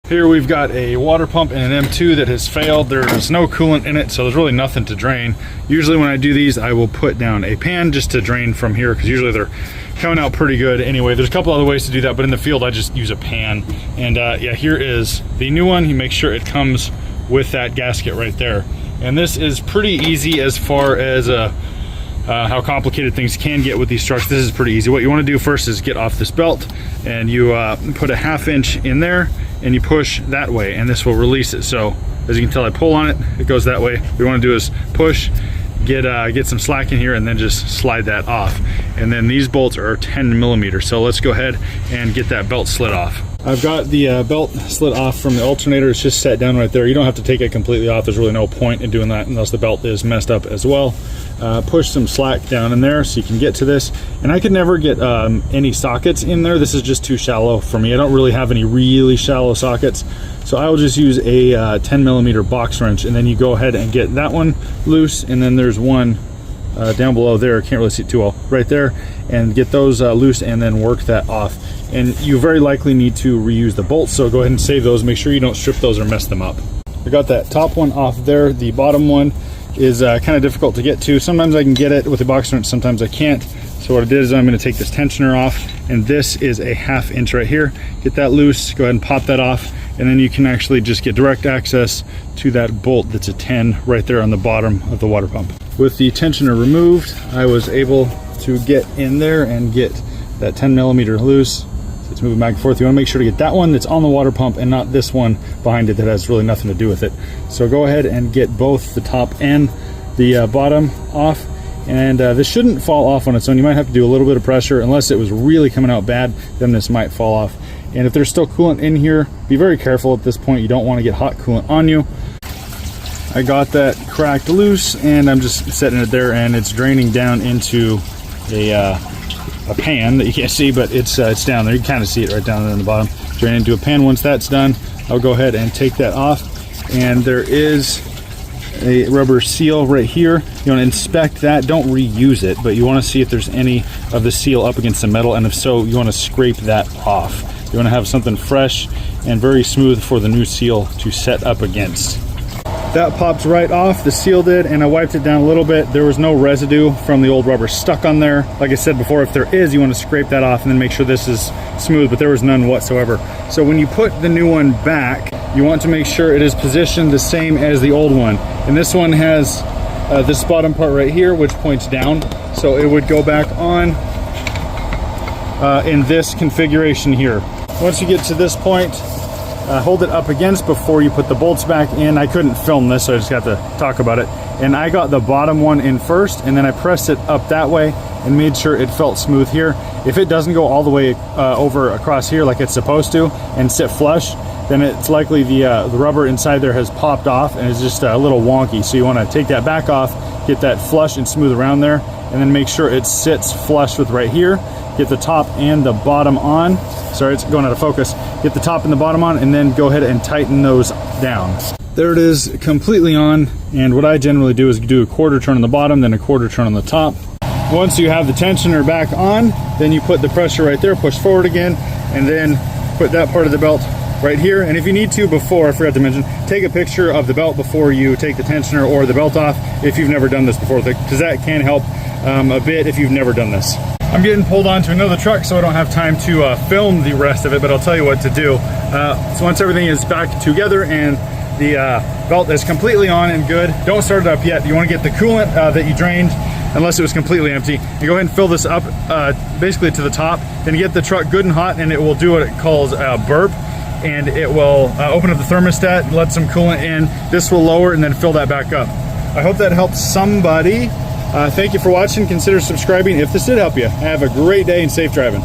Here we've got a water pump and an M2 that has failed. There's no coolant in it, so there's really nothing to drain. Usually when I do these, I will put down a pan just to drain from here, because usually they're coming out pretty good. Anyway, there's a couple other ways to do that, but in the field I just use a pan. And yeah, here is the new one. You make sure it comes with that gasket right there. And this is pretty easy as far as how complicated things can get with these trucks. This is pretty easy. What you want to do first is get off this belt, and you put a 1/2 inch in there, and you push that way, and this will release it. So as you can tell, I pull on it, it goes that way. What we want to do is push, get some slack in here, and then just slide that off. And then these bolts are 10 millimeters. So let's go ahead and get that belt slid off. I've got the belt slid off from the alternator. It's just set down right there. You don't have to take it completely off. There's really no point in doing that unless the belt is messed up as well. Push some slack down in there so you can get to this. And I could never get any sockets in there. This is just too shallow for me. I don't really have any really shallow sockets. So I will just use a 10 millimeter box wrench, and then you go ahead and get that one loose. And then there's one down below there, can't really see it too well, right there, and get those loose and then work that off. And you very likely need to reuse the bolts, so go ahead and save those. Make sure you don't strip those or mess them up. I got that top one off there. The bottom one is kind of difficult to get to. Sometimes I can get it with a box wrench, sometimes I can't. So what I did is I'm going to take this tensioner off, and this is a 1/2 inch right here. Get that loose, go ahead and pop that off, and then you can actually just get direct access to that bolt that's a 10 right there on the bottom of the water pump. With the tensioner removed, I was able to get in there and get that 10 millimeter loose. So it's moving back and forth. You want to make sure to get that one that's on the water pump and not this one behind it that has really nothing to do with it. So go ahead and get both the top and the bottom off. And this shouldn't fall off on its own. You might have to do a little bit of pressure. Unless it was really coming out bad, then this might fall off. And if there's still coolant in here, be very careful at this point. You don't want to get hot coolant on you. I got that cracked loose, and I'm just setting it there, and it's draining down into a pan that you can't see, but it's down there. You can kind of see it right down there in the bottom. Drain into a pan. Once that's done, I'll go ahead and take that off. And there is a rubber seal right here. You want to inspect that. Don't reuse it, but you want to see if there's any of the seal up against the metal, and if so, you want to scrape that off. You want to have something fresh and very smooth for the new seal to set up against. That popped right off, the seal did, and I wiped it down a little bit. There was no residue from the old rubber stuck on there. Like I said before, if there is, you want to scrape that off and then make sure this is smooth, but there was none whatsoever. So when you put the new one back, you want to make sure it is positioned the same as the old one. And this one has this bottom part right here, which points down. So it would go back on in this configuration here. Once you get to this point, hold it up against before you put the bolts back in. I couldn't film this, so I just got to talk about it. And I got the bottom one in first, and then I pressed it up that way and made sure it felt smooth here. If it doesn't go all the way over across here like it's supposed to and sit flush, then it's likely the rubber inside there has popped off and is just a little wonky. So you want to take that back off, get that flush and smooth around there, and then make sure it sits flush with right here. Get the top and the bottom on. Sorry, it's going out of focus. Get the top and the bottom on, and then go ahead and tighten those down. There it is, completely on. And what I generally do is do a 1/4 turn on the bottom, then a 1/4 turn on the top. Once you have the tensioner back on, then you put the pressure right there, push forward again, and then put that part of the belt right here. And if you need to, before, I forgot to mention, take a picture of the belt before you take the tensioner or the belt off if you've never done this before, because that can help a bit if you've never done this. I'm getting pulled onto another truck, so I don't have time to film the rest of it, but I'll tell you what to do. So once everything is back together and the belt is completely on and good, don't start it up yet. You want to get the coolant that you drained, unless it was completely empty. You go ahead and fill this up basically to the top, then get the truck good and hot, and it will do what it calls a burp, and it will open up the thermostat and let some coolant in. This will lower and then fill that back up. I hope that helps somebody. Thank you for watching. Consider subscribing if this did help you. Have a great day and safe driving.